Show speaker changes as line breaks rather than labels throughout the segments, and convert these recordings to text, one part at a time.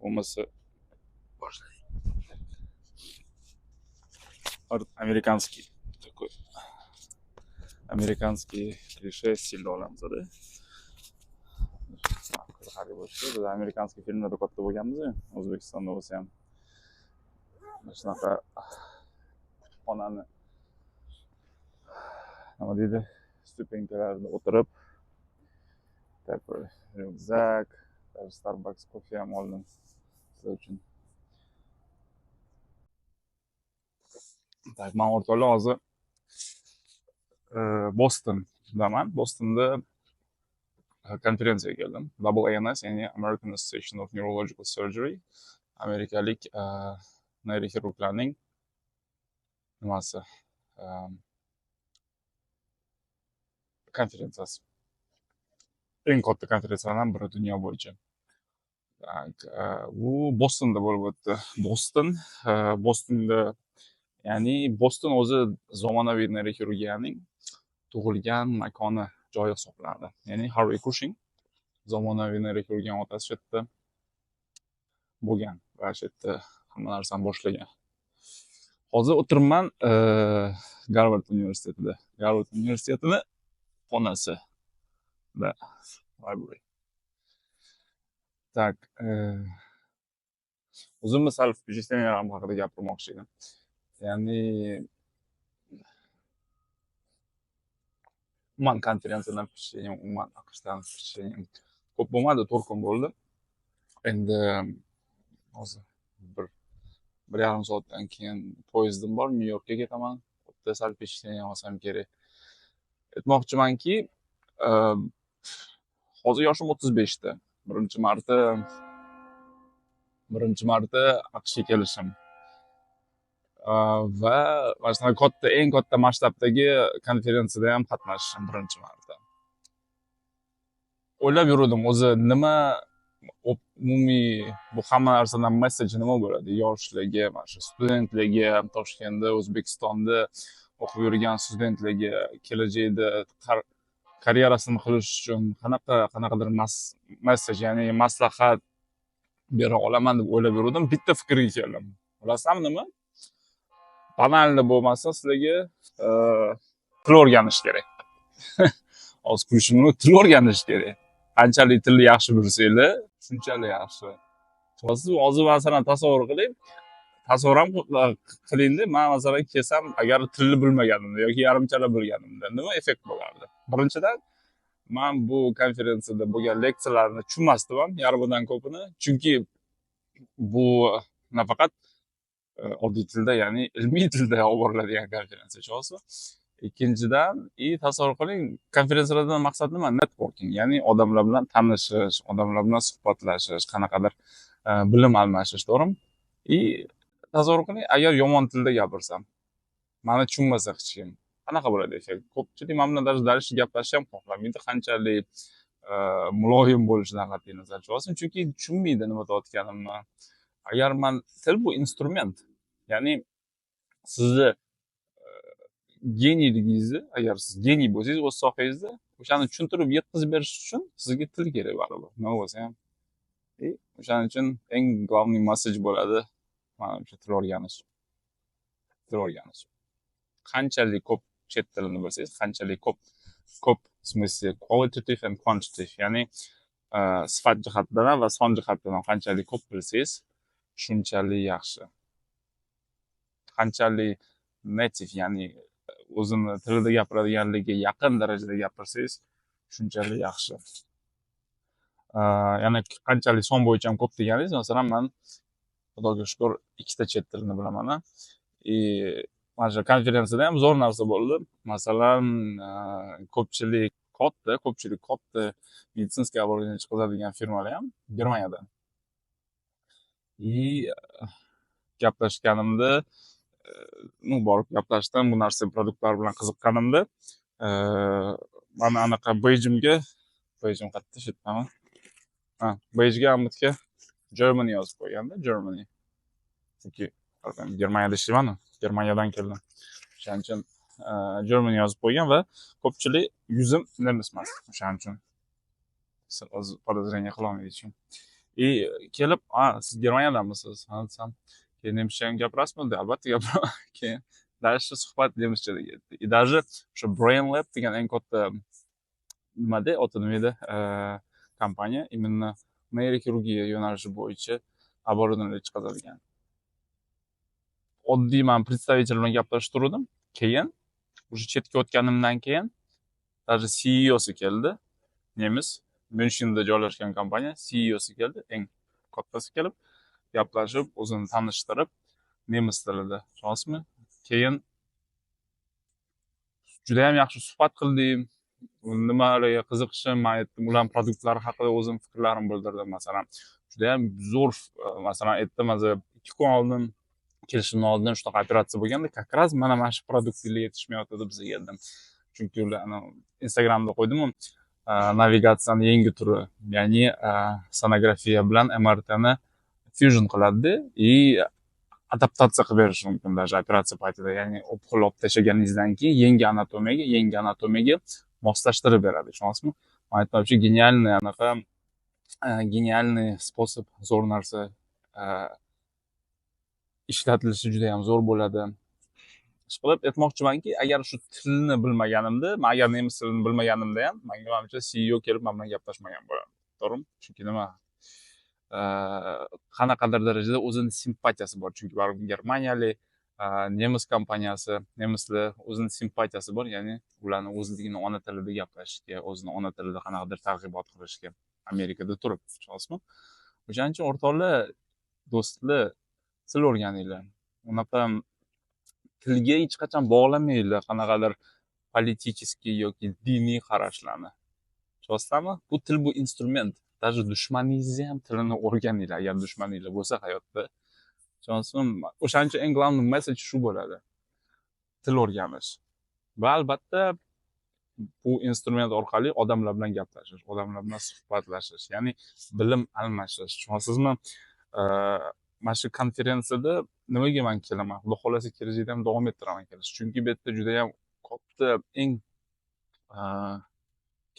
Bo'lmasa boshlaylik. Американский такой. Американский клише стилda olamizda. Qiziqarli bo'lishdi. Biz amerikanskiy filmlarda katta bo'lganmiz-ku, O'zbekistonda bo'lsa ham. Mana shunaqa kutubxonani nima deydi, stupenkalarida o'tirib, bir ryukzak, Starbucks kofe ham oldim sizlar uchun. Tak, men o'rtoqlar hozir Bostondaman. Bostonda konferensiyaga keldim. AANS, ya'ni American Association of Neurological Surgery, amerikalik neyroxirurglarning nimasi konferensiyasi. Eng katta konferensiyalardan biri dunyo bo'yicha. U Bostonda bo'lib o'tdi. Bostonda, ya'ni Boston o'zi zamonaviy neyroxirurgiyaning tug'ilgan makoni, joyi hisoblanadi. Ya'ni Harvey Cushing zamonaviy neyroxirurgiyaning otasi shu yerda bo'lgan va shu yerda hamma narsani boshlagan. Hozir o'tiribman Garvard universitetida. Garvard universitetini xonasi va library. Tak, o'zimni sal vпечатленияларым haqida gapirmoqchi edim. Ya'ni umuman konferensiyadan vпечатлением, umuman AQShdan vпечатлением ko'p bo'lmadi, 4 kun bo'ldi. Endi hozir 1,5 soatdan keyin poyezdim bor, Nyu-Yorkka ketaman. Bitta sal vпечатлением olsam kerak. Aytmoqchimanki, hozir yoshim 35 da. Birinchi marta AQShga kelishim. Va mana shunaqa eng katta masshtabdagi konferensiyada ham qatnashishim birinchi marta. O'ylab yurdim, o'zi nima umumiy bu hamma narsadan message nima bo'ladi? Yoshlarga, mana shu studentlarga, Toshkentda, O'zbekistonda o'qib yurgan studentlarga kelajakda karyerasini qilish uchun qanaqadir message, ya'ni maslahat bera olaman deb o'ylab yurdim. Bitta fikrga keldim. Bilasizmi nima? Banalni bo'lmasa sizlarga til o'rganish kerak. Hozir kulishimni, til o'rganish kerak. Qanchalik tilni yaxshi bilsanglar, shunchalik yaxshi. Hozir masalan tasavvur qiling. Tasavvur ham qilingda, men masalan kelsam, agar tilni bilmaganimda yoki yarimchala bilganimda nima effekt bo'lardi? Birinchidan, men bu konferensiyada bo'lgan leksiyalarni tushunmasdim ham, yarmidan ko'pini. Chunki bu nafaqat oddiy tilda, ya'ni ilmiy tilda olib boriladigan konferensiya chog'si. Ikkinchidan, tasavvur qiling, konferensiyalardan maqsad nima? Networking, ya'ni odamlar bilan tanishish, odamlar bilan suhbatlashish, qanaqadir bilim almashish, to'g'rimi? Tasavvur qiling, agar yomon tilda gapirsam, meni tushunmasa hech kim, qanaqa bo'ladi effekt? Ko'pchilik men bilan darsh gaplashishni ham xohlamaydi, qanchalik muloyim bo'lishidan qat'iy nazar olsin, chunki tushunmaydi nima deyotganimni. Agar til bu instrument, ya'ni sizni geniyligingizni, agar siz geniy bo'lsangiz o'z sohangizda, o'shani tushuntirib yetkazib berish uchun sizga til kerak baribir. Nima bo'lsa ham. O'shaning uchun eng global message bo'ladi, mana shu til o'rganish. Til o'rganish. Qanchalik ko'p chet tilini bilsangiz, qanchalik ko'p в смысле qualitative and quantitative, ya'ni sifat jihatdan va son jihatdan qanchalik ko'p bilsangiz, shunchalik yaxshi. Qanchalik native, ya'ni o'zini tilida gapiradiganligiga yaqin darajada gapirsangiz, shunchalik yaxshi. Ya'ni qanchalik son bo'yicha ham ko'p deganingiz, masalan, men Xudoga shukr 2 ta chet tilini bilaman. Mana shu konferensiyada ham zo'r narsa bo'ldi. Masalan, ko'pchilik katta meditsinskiy оборудование chiqaradigan firmalar ham Germaniyadan. Gaplashganimda, borib gaplashdim, bu narsa produktlar bilan qiziqqanimda, mana anaqa Bejing qayerda shetdami? Bejga ammitga Germany yozib qo'yganda, Germany. Chunki Germaniyada ishlayman, Germaniyadan keldim. O'shaning uchun Germany yozib qo'ygan va ko'pchilik yuzim nemis emas. O'shaning uchun siz o'z podozreniya qila olmaydiz. Kelib, siz Germaniyadanmisiz? Ha, desam, keyin nemischa ham gapirasizmi? Dedi, albatta gapiraman. Keyin дальше suhbat nemischaga ketdi. Даже o'sha Brain Lab degan eng katta nimada, oti nima edi? Kompaniya именно neyroxirurgiya yo'nalishi bo'yicha оборудование chiqaradigan. Oddiy men представитель bilan gaplashib turdim. Keyin o'sha chetga o'tganimdan keyin даже CEOsi keldi. Nemis, Münchenda joylashgan kompaniya CEOsi keldi, eng kattasi kelib, gaplashib, o'zini tanishtirib, nemis tilida, ishonasizmi? Keyin juda ham yaxshi suhbat qildik. Nimalarga qiziqishim, men aytdim, ularning produktlari haqida o'zim fikrlarimni bildirdim. Masalan, juda ham zo'r, masalan, aytdim, hozir 2 kun oldin kelishimdan oldin shunaqa operatsiya bo'lganda, как раз mana shu produktlar yetishmayotdi deb bizga keldim. Chunki ular Instagramda qo'ydim-ku, navigatsiyani yangi turi, ya'ni sonografiya bilan MRTni fusion qiladi и adaptatsiya qilib berishi mumkin даже operatsiya paytida, ya'ni opqil olib tashlaganingizdan keyin yangi anatomiyaga moslashtirib beradi, ishonasizmi? Men aytmoqchi, genialniy sposob, zo'r narsa ishlatilishi juda ham zo'r bo'ladi. Ishqilib aytmoqchimanki, agar shu tilni bilmaganimda, men agar nemis tilini bilmaganimda ham, menga menimcha CEO kelib men bilan gaplashmagan bo'lardi. To'g'rimi? Chunki nima? Qanaqadir darajada o'zini simpatiyasi bor. Chunki baribir Germaniyalik, nemis kompaniyasi, nemislar o'zini simpatiyasi bor, ya'ni ularni o'zligini ona tilida gaplashishga, o'zini ona tilida qanaqadir targ'ibot qilishga Amerikada turib, ishonasizmi? O'shaning uchun o'rtoqlar, do'stlar, til o'rganinglar. Unaqa tilga hech qachon bog'lamanglar qanaqadir politiskiy yoki diniy qarashlarni. Tushunasizlarmi? Bu til, bu instrument. Даже dushmaningizni ham tilini o'rganinglar, agar dushmaninglar bo'lsa hayotda. Tushunasizmi? O'shaning uchun eng главный message shu bo'ladi. Til o'rganish. Va albatta bu instrument orqali odamlar bilan gaplashish, odamlar bilan suhbatlashish, ya'ni bilim almashish. Tushunasizmi? Mana shu konferensiyada nimaga men kelaman? Xudo xolasa kelajakda ham davom ettiraman kelish. Chunki bu yerda juda ham katta, eng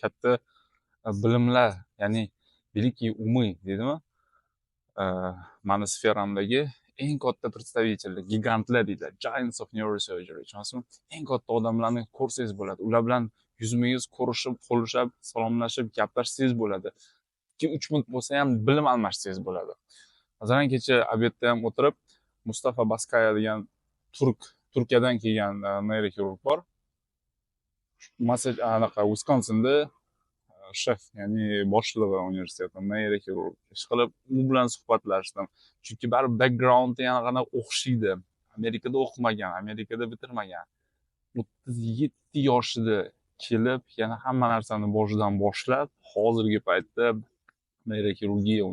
katta bilimlar, ya'ni velикие умы deydimi? Mani sferamdagi eng katta представительlar, gigantlar deydi, giants of neurosurgery. Tushunasizmi? Eng katta odamlarni ko'rsangiz bo'ladi. Ular bilan yuzma-yuz ko'rishib, qo'lishib, salomlashib, gaplashsangiz bo'ladi. 2-3 minut bo'lsa ham bilim almashsangiz bo'ladi. Masalan, kecha obedda ham o'tirib, Mustafa Baskaya degan Turkiyadan kelgan neyroxirurg bor. Anaqa Wisconsinda shef, ya'ni boshlig'i universitetda neyroxirurg. Ishqilib, u bilan suhbatlashdim. Chunki baribir backgroundi yana o'xshaydi. Amerikada o'qimagan, Amerikada bitirmagan. 37 yoshida kelib, yana hamma narsani boshidan boshlab, hozirgi paytda neyroxirurgiya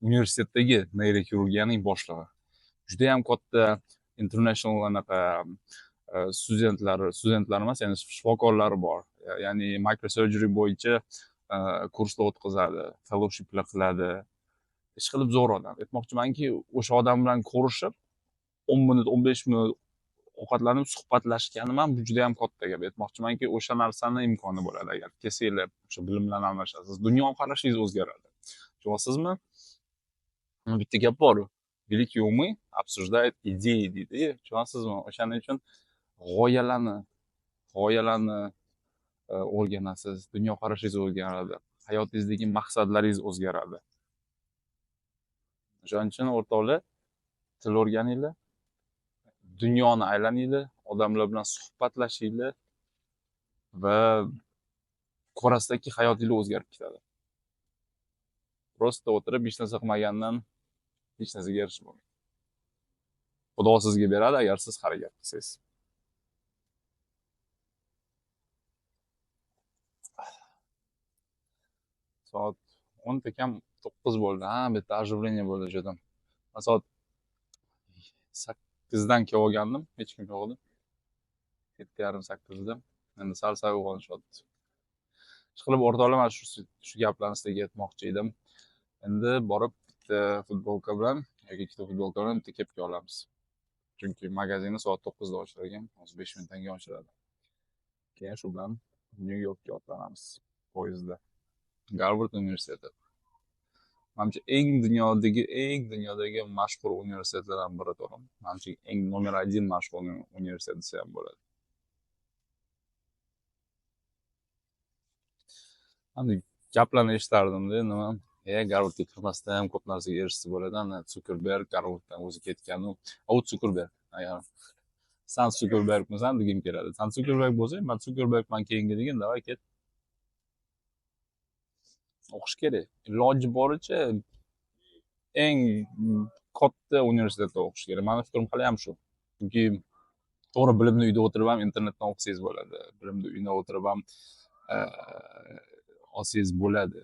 universitetdagi neyroxirurgiyaning boshlig'i. Juda ham katta international anaqa studentlar emas, ya'ni shifokorlari bor. Ya'ni microsurgery bo'yicha kurslar o'tkazadi, fellowshiplar qiladi. Ishqilib zo'r odam. Aytmoqchimanki, o'sha odam bilan ko'rishib 10 minut, 15 minut ovqatlanib suhbatlashganim ham bu juda ham katta gap. Aytmoqchimanki, o'sha narsani imkoni bo'ladi agar kelsanglar, o'sha bilimlarni almashasiz, dunyoqarashingiz o'zgaradi. Tushunyapsizmi? Bitta gap bor. Великие умы обсуждают идеи deydi. Tushunyapsizmi? O'shaning uchun g'oyalarni o'rganasiz, dunyoqarashingiz o'zgaradi, hayotingizdagi maqsadlaringiz o'zgaradi. O'shaning uchun o'rtoqlar, til o'rganinglar, dunyoni aylaninglar, odamlar bilan suhbatlashinglar va ko'rasizki, hayotingiz o'zgarib ketadi. Prosta o'tirib hech narsa qilmagandan hech narsaga erishib bo'lmaydi. Xudo sizga beradi agar siz harakat qilsangiz. Soat 10 kam 9 bo'ldi. Bitta оживление bo'ldi jo'dam. Soat 8dan kelib olgandim, hech kim yo'q edi. 7:30-8da. Endi sal-sal uyg'onishyapti. Ishqilib o'rtoqlar, men shu gaplarni sizga aytmoqchi edim. Endi borib bitta futbolka bilan yoki ikkita futbolka bilan bitta kepka olamiz. Chunki magazinni soat 9da ochilgan, hozir 5 minutdan keyin ochiladi. Keyin shu bilan Nyu-Yorkka otlanamiz poyezdda. Garvard universiteti. Manimcha eng dunyodagi mashhur universitetlardan biri to'g'rimi? Manimcha eng nomer 1 mashhur universitet desa ham bo'ladi. Hani gaplarni eshitardim-da, nima, Garvardga kirmasdan ham ko'p narsaga erishsa bo'ladi. Ana Zukerberg Garvarddan o'zi ketganu. U Zukerberg. Agar san Zukerbergmisan degim keladi. San Zukerberg bo'lsang, man Zukerbergman keyingi degin, davay ket. O'qish kerak. Iloji boricha eng katta universitetda o'qish kerak. Mani fikrim hali ham shu. Chunki to'g'ri bilimni uyda o'tirib ham internetdan o'qisangiz bo'ladi. Bilimni uyda o'tirib ham olsangiz bo'ladi.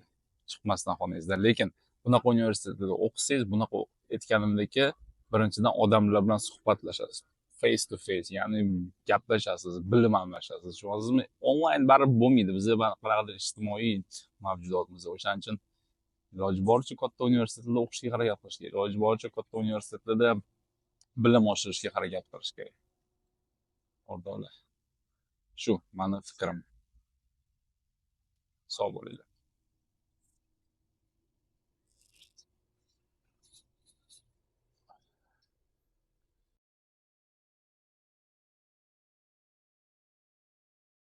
Chiqmasdan xonangizdan. Lekin bunaqa universitetda o'qisangiz, bunaqa aytganimdek, birinchidan odamlar bilan suhbatlashasiz. Face to face, ya'ni gaplashasiz, bilim almashasiz. Tushunasizmi? Onlayn baribir bo'lmaydi. Biz qanaqadir ijtimoiy mavjudotmiz. O'shaning uchun iloji boricha katta universitetlarda o'qishga harakat qilish kerak. Iloji boricha katta universitetlarda bilim oshirishga harakat qilish kerak. O'rtoqlar. Shu mani fikrim. Sog' bo'linglar.